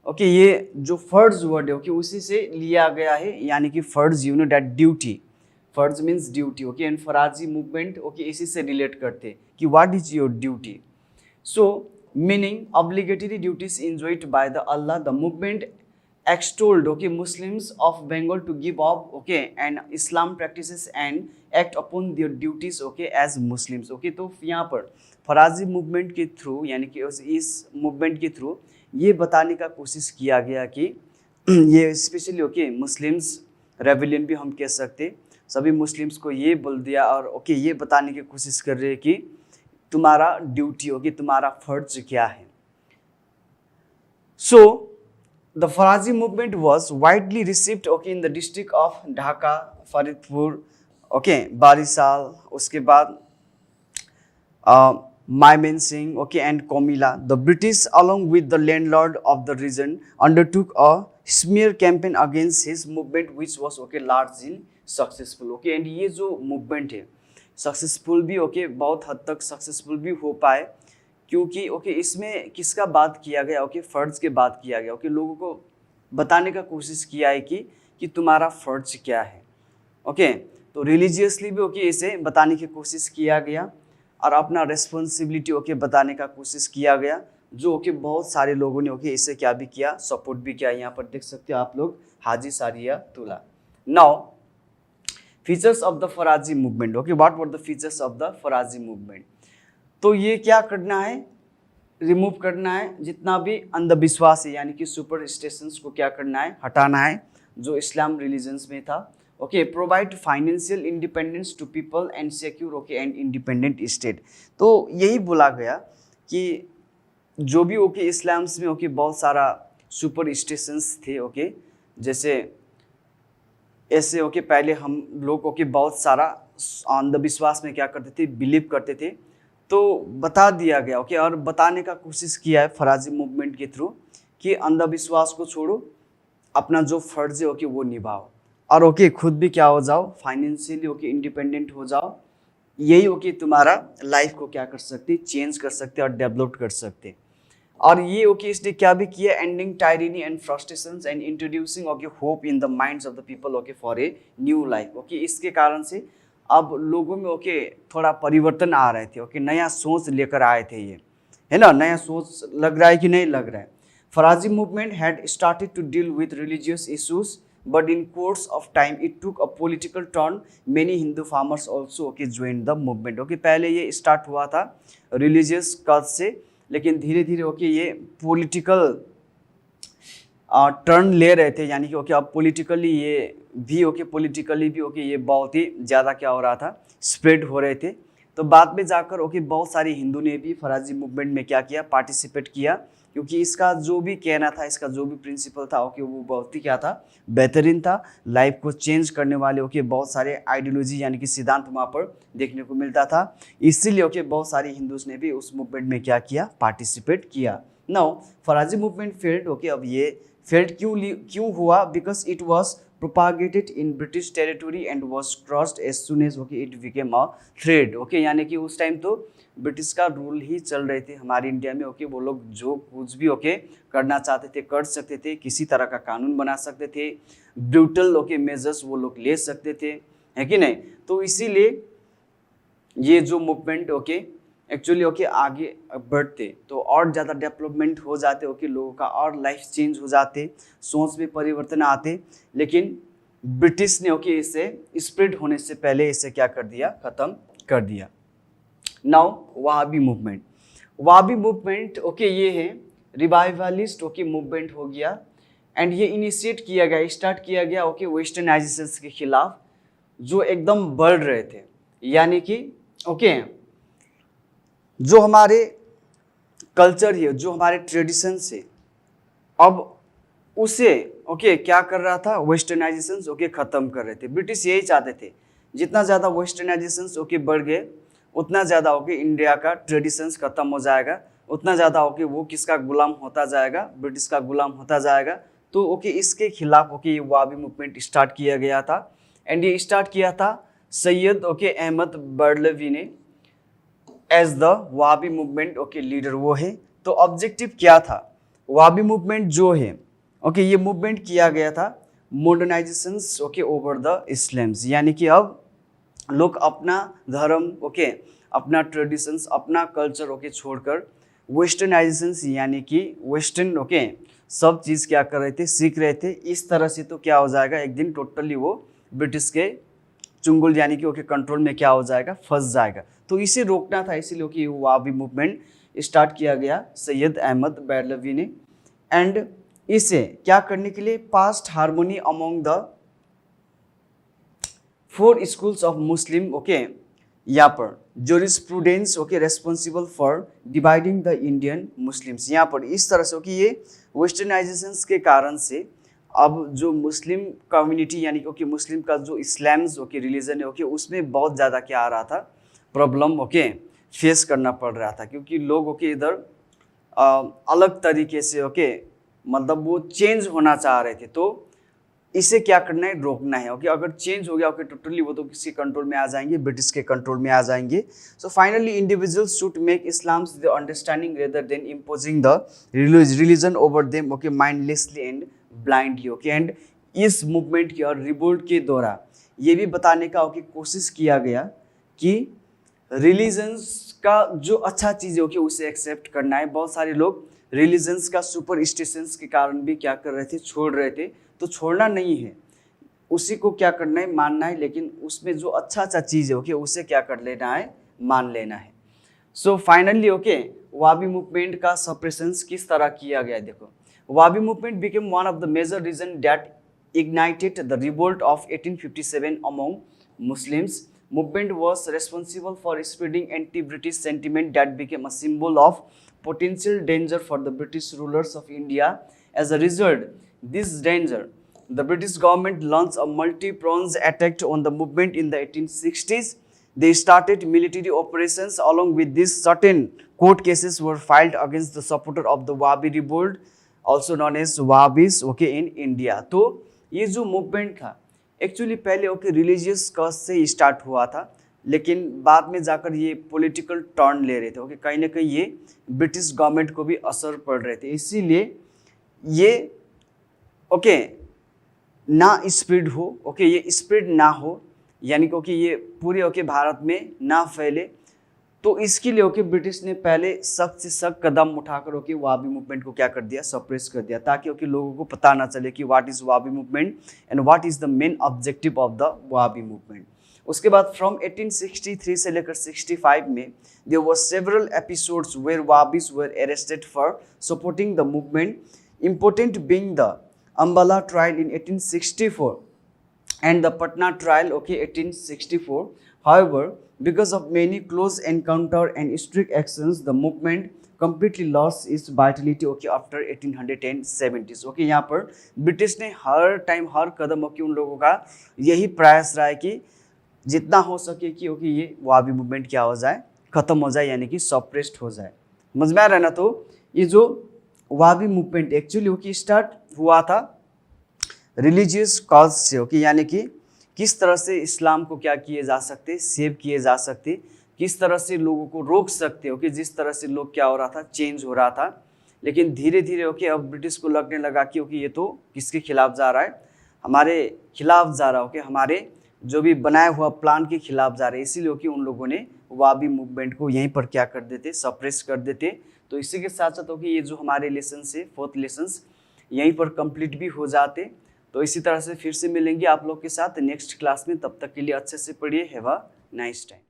ओके, ये जो फर्ज वर्ड है ओके उसी से लिया गया है, यानी कि फर्ज यू नो दैट ड्यूटी, फर्ज means duty okay, and फराजी movement okay इसी से रिलेट करते कि what is your duty. So meaning obligatory duties enjoyed by the Allah, the movement extolled okay Muslims of Bengal to give up okay and Islam practices and act upon their duties okay as Muslims okay। तो यहाँ पर फराजी movement के through, यानी कि इस movement के through ये बताने का कोशिश किया गया कि ये स्पेशली ओके मुस्लिम्स रेबेलियन भी हम कह सकते, सभी मुस्लिम्स को ये बोल दिया और ओके ये बताने की कोशिश कर रहे हैं कि तुम्हारा ड्यूटी होगी, तुम्हारा फर्ज क्या है। सो the Farazi movement was widely received okay in the district of Dhaka, Faridpur, okay, Barisal, उसके बाद Mymensingh okay and Komila. The British along with the landlord of the region undertook a smear campaign against his movement which was okay large in successful okay, and ये जो movement है successful भी okay बहुत हद तक successful भी हो पाए, क्योंकि ओके इसमें किसका बात किया गया ओके फर्ज के बात किया गया ओके, लोगों को बताने का कोशिश किया है कि तुम्हारा फर्ज क्या है ओके। तो रिलीजियसली भी ओके इसे बताने की कोशिश किया गया और अपना रेस्पॉन्सिबिलिटी ओके बताने का कोशिश किया गया, जो ओके बहुत सारे लोगों ने ओके इसे क्या भी किया, सपोर्ट भी किया। यहाँ पर देख सकते हो आप लोग Haji Shariatullah. Now features of the Faraizi movement okay, what were the features of the Faraizi movement. तो ये क्या करना है, रिमूव करना है जितना भी अंधविश्वास है, यानी कि सुपरस्टिशंस को क्या करना है, हटाना है जो इस्लाम रिलीजन्स में था okay. Provide financial independence to people and secure okay and independent state. तो यही बोला गया कि जो भी ओके इस्लाम्स में ओके बहुत सारा सुपरस्टिशंस थे ओके, जैसे ऐसे ओके पहले हम लोग ओके बहुत सारा अंधविश्वास में क्या करते थे, बिलीव करते थे। तो बता दिया गया ओके, और बताने का कोशिश किया है फराजी मूवमेंट के थ्रू कि अंधविश्वास को छोड़ो, अपना जो फर्ज है ओके वो निभाओ और ओके खुद भी क्या हो जाओ, फाइनेंशियली ओके इंडिपेंडेंट हो जाओ। यही ओके तुम्हारा लाइफ को क्या कर सकते, चेंज कर सकते और डेवलप कर सकते। और ये ओके इसने क्या भी किया, ending टायरेनी and frustrations and introducing okay hope in the minds of the people okay for a new life okay. इसके कारण से अब लोगों में ओके थोड़ा परिवर्तन आ रहे थे ओके, नया सोच लेकर आए थे ये, है ना, नया सोच लग रहा है कि नहीं लग रहा है। Faraizi movement had started to deal with religious issues but in course of time it took a political turn, many Hindu farmers also okay join the movement okay. पहले ये स्टार्ट हुआ था रिलीजियस कज से, लेकिन धीरे धीरे ओके ये पॉलिटिकल टर्न ले रहे थे, यानी कि ओके अब पॉलिटिकली ये भी ओके पॉलिटिकली भी ओके ये बहुत ही ज़्यादा क्या हो रहा था, स्प्रेड हो रहे थे। तो बाद में जाकर ओके बहुत सारे हिंदू ने भी फराजी मूवमेंट में क्या किया, पार्टिसिपेट किया, क्योंकि इसका जो भी कहना था, इसका जो भी प्रिंसिपल था ओके वो बहुत ही क्या था, बेहतरीन था। लाइफ को चेंज करने वाले ओके बहुत सारे आइडियोलॉजी यानी कि सिद्धांत वहाँ पर देखने को मिलता था, इसीलिए ओके बहुत सारे हिंदूज ने भी उस मूवमेंट में क्या किया, पार्टिसिपेट किया। नाउ फराजी मूवमेंट फेल्ड ओके, अब ये फेल्ड क्यों हुआ, because it was propagated in British territory and was crossed as soon as okay it became a threat okay, यानी कि उस टाइम तो ब्रिटिश का रूल ही चल रहे थे हमारे इंडिया में ओके। वो लोग जो कुछ भी ओके करना चाहते थे कर सकते थे, किसी तरह का कानून बना सकते थे, ब्रूटल ओके मेजर्स वो लोग ले सकते थे, है कि नहीं। तो इसीलिए ये जो मूवमेंट ओके एक्चुअली ओके आगे बढ़ते तो और ज़्यादा डेवलपमेंट हो जाते ओके, लोगों का और लाइफ चेंज हो जाते, सोच में परिवर्तन आते। लेकिन ब्रिटिश ने ओके इसे स्प्रेड होने से पहले इसे क्या कर दिया, ख़त्म कर दिया। Now Wahhabi movement, Wahhabi movement okay ये है रिवाइवलिस्ट ओके मूवमेंट हो गया, एंड ये इनिशिएट किया गया, स्टार्ट किया गया ओके वेस्टर्नाइजेशन के खिलाफ जो एकदम बढ़ रहे थे, यानी कि ओके जो हमारे कल्चर है, जो हमारे ट्रेडिशन से अब उसे ओके क्या कर रहा था, वेस्टर्नाइजेशन ओके ख़त्म कर रहे थे। ब्रिटिश यही चाहते थे, जितना ज़्यादा वेस्टर्नाइजेशन ओके बढ़ गए उतना ज़्यादा हो कि इंडिया का ट्रेडिशंस ख़त्म हो जाएगा, उतना ज़्यादा हो कि वो किसका गुलाम होता जाएगा, ब्रिटिश का गुलाम होता जाएगा। तो ओके इसके खिलाफ ओके ये वहाबी मूवमेंट स्टार्ट किया गया था। एंड ये स्टार्ट किया था सैयद ओके अहमद बरलवी ने as the Wahhabi movement okay leader वो है। तो ऑब्जेक्टिव क्या था, वहाबी मूवमेंट जो है ओके ये मूवमेंट किया गया था मॉडर्नाइजेशंस ओके ओवर द इस्लाम्स, यानी कि अब लोग अपना धर्म ओके अपना ट्रेडिशंस अपना कल्चर ओके छोड़कर वेस्टर्नाइजेशंस यानी कि वेस्टर्न ओके सब चीज़ क्या कर रहे थे, सीख रहे थे। इस तरह से तो क्या हो जाएगा, एक दिन टोटली वो ब्रिटिश के चुंगल यानी कि ओके कंट्रोल में क्या हो जाएगा, फंस जाएगा। तो इसे रोकना था, इसीलिए कि वहाबी मूवमेंट स्टार्ट किया गया सैयद अहमद बरलवी ने। एंड इसे क्या करने के लिए, past harmony among the 4 schools of Muslim okay यहाँ पर jurisprudence okay responsible for dividing the Indian Muslims. यहाँ पर इस तरह से कि ये वेस्टर्नाइजेशंस के कारण से अब जो मुस्लिम कम्युनिटी यानी कि ओके मुस्लिम का जो इस्लाम्स ओके रिलीजन है ओके उसमें बहुत ज़्यादा क्या आ रहा था, प्रॉब्लम ओके फेस करना पड़ रहा था, क्योंकि लोग ओके इधर अलग तरीके से ओके मतलब वो चेंज होना चाह रहे थे। तो इसे क्या करना है, रोकना है ओके। अगर चेंज हो गया ओके टोटली वो तो किसके कंट्रोल में आ जाएंगे, ब्रिटिश के कंट्रोल में आ जाएंगे। So finally individuals should make Islam's the understanding rather than imposing the religion over them okay mindlessly and blindly okay. And इस मूवमेंट के और रिवोल्ट के द्वारा ये भी बताने का ओके कोशिश किया गया कि रिलीजन्स का जो अच्छा चीज़ है ओके उसे एक्सेप्ट करना है। बहुत सारे लोग रिलीजन्स का सुपरस्टिशंस के कारण भी क्या कर रहे थे, छोड़ रहे थे। तो छोड़ना नहीं है, उसी को क्या करना है, मानना है, लेकिन उसमें जो अच्छा चीज़ है ओके उसे क्या कर लेना है, मान लेना है। So finally okay Wahabi movement का सप्रेशंस किस तरह किया गया, देखो Wahabi movement became one of the major reason that ignited the revolt of 1857 among Muslims. Movement was responsible for spreading anti-British sentiment that became a symbol of potential danger for the British rulers of India. As a result, this danger, the British government launched a multi-pronged attack on the movement in the 1860s. They started military operations. Along with this, certain court cases were filed against the supporter of the Wahhabi revolt, also known as Wahhabis, okay, in India. तो ये जो movement था actually पहले okay religious cause से start हुआ था, लेकिन बाद में जाकर ये पॉलिटिकल टर्न ले रहे थे ओके। कहीं ना कहीं ये ब्रिटिश गवर्नमेंट को भी असर पड़ रहे थे, इसीलिए ये ओके ना स्प्रेड हो ओके, ये स्प्रेड ना हो यानी कि ओके ये पूरे ओके भारत में ना फैले। तो इसके लिए ओके ब्रिटिश ने पहले सख्त से सख्त कदम उठाकर ओके वहाबी मूवमेंट को क्या कर दिया, सप्रेस कर दिया, ताकि ओके लोगों को पता ना चले कि what is Wahabi movement and what is the main objective of the Wahhabi movement. उसके बाद फ्रॉम 1863 से लेकर 65 में there were several episodes where Wahabis were arrested for supporting the movement, important being the Ambala trial in 1864 and the Patna trial okay 1864. However, because of many close encounter and strict actions, the movement completely lost its vitality okay after 1870s okay। यहाँ पर British ने हर time हर कदम okay उन लोगों का यही प्रयास रहा है कि जितना हो सके कि ओके ये वहाबी मूवमेंट क्या हो जाए, खत्म हो जाए, यानी कि सप्रेस्ड हो जाए। समझ में आ रहा है ना। तो ये जो Wahhabi movement actually okay start हुआ था रिलीजियस कॉज से ओके, यानी कि किस तरह से इस्लाम को क्या किए जा सकते, सेव किए जा सकते, किस तरह से लोगों को रोक सकते ओके। जिस तरह से लोग क्या हो रहा था, चेंज हो रहा था, लेकिन धीरे धीरे ओके अब ब्रिटिश को लगने लगा कि ओके ये तो किसके खिलाफ जा रहा है, हमारे खिलाफ जा रहा है ओके, हमारे जो भी बनाया हुआ प्लान के खिलाफ जा रहे हैं। इसीलिए ओके उन लोगों ने वहाबी मूवमेंट को यहीं पर क्या कर देते, सप्रेस कर देते। तो इसी के साथ साथ ओके ये जो हमारे लेसन से 4th लेसन्स यहीं पर कंप्लीट भी हो जाते। तो इसी तरह से फिर से मिलेंगे आप लोग के साथ नेक्स्ट क्लास में, तब तक के लिए अच्छे से पढ़िए। Have a nice time.